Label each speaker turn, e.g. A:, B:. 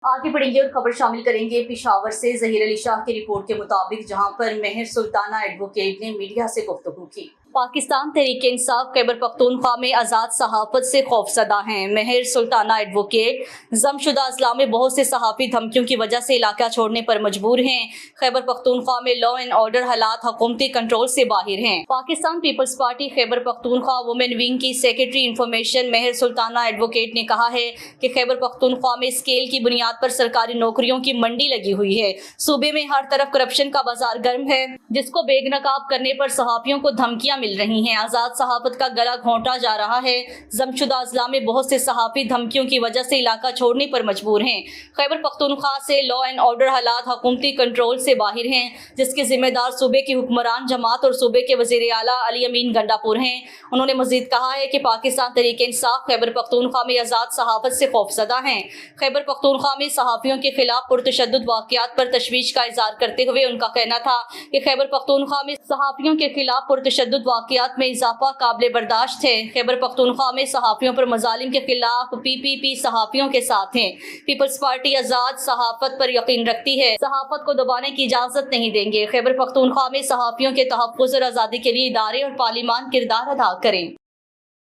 A: आगे बढ़ेंगे और खबर शामिल करेंगे पिशावर से। ज़हीर अली शाह की रिपोर्ट के मुताबिक जहां पर मेहर सुल्ताना एडवोकेट ने मीडिया से गुफ्तगू की, पाकिस्तान तहरीक इंसाफ खैबर पख्तूनख्वा में आज़ाद सहाफ़त से खौफज़दा हैं। मेहर सुल्ताना एडवोकेट ज़मशुदा अजला में बहुत से सहाफ़ी धमकियों की वजह से इलाका छोड़ने पर मजबूर हैं। खैबर पख्तूनख्वा में लॉ एंड ऑर्डर हालात हुकूमती कंट्रोल से बाहर हैं। पाकिस्तान पीपल्स पार्टी खैबर पख्तूनख्वा वुमेन विंग की secretary information Mehar Sultana advocate ने कहा है कि खैबर पख्तूनख्वा में स्केल की बुनियाद पर सरकारी नौकरियों की मंडी लगी हुई है। सूबे में हर तरफ करप्शन का बाजार गर्म है, जिसको बेनकाब करने पर सहाफ़ियों को धमकियां मिल रही हैं। आज़ाद सहाफ़त का गला घोंटा जा रहा है। जमशुदा अजला में बहुत से सहाफ़ी धमकियों की वजह से इलाका छोड़ने पर मजबूर हैं। खैबर पख्तूनख्वा से लॉ एंड ऑर्डर हालात हुकूमती कंट्रोल से बाहर हैं, जिसके जिम्मेदार सूबे की हुक्मरान जमात और सूबे के वज़ीर आला अली अमीन गंडापुर हैं। उन्होंने मजीद कहा है कि पाकिस्तान तहरीक इंसाफ खैबर पख्तूनख्वा में आज़ाद सहाफ़त से खौफज़दा हैं। खैबर पख्तूनख्वा में सहाफ़ियों के खिलाफ पुरतशद्दुद वाक़यात पर तशवीश का इज़हार करते हुए उनका कहना था कि खैबर पख्तूनख्वा में सहाफ़ियों के खिलाफ पुरतशद्दुद वाक़यात में इजाफा काबिल बर्दाश्त है। खैबर पख्तूनख्वा में सहाफ़ियों पर मज़ालिम के खिलाफ PPP सहाफ़ियों के साथ हैं। पीपल्स पार्टी आज़ाद सहाफ़त पर यकीन रखती है, सहाफ़त को दबाने की इजाज़त नहीं देंगे। खैबर पख्तूनख्वा में सहाफ़ियों के तहफ़्फ़ुज़ और आज़ादी के लिए इदारे और पार्लिमान किरदार अदा करें।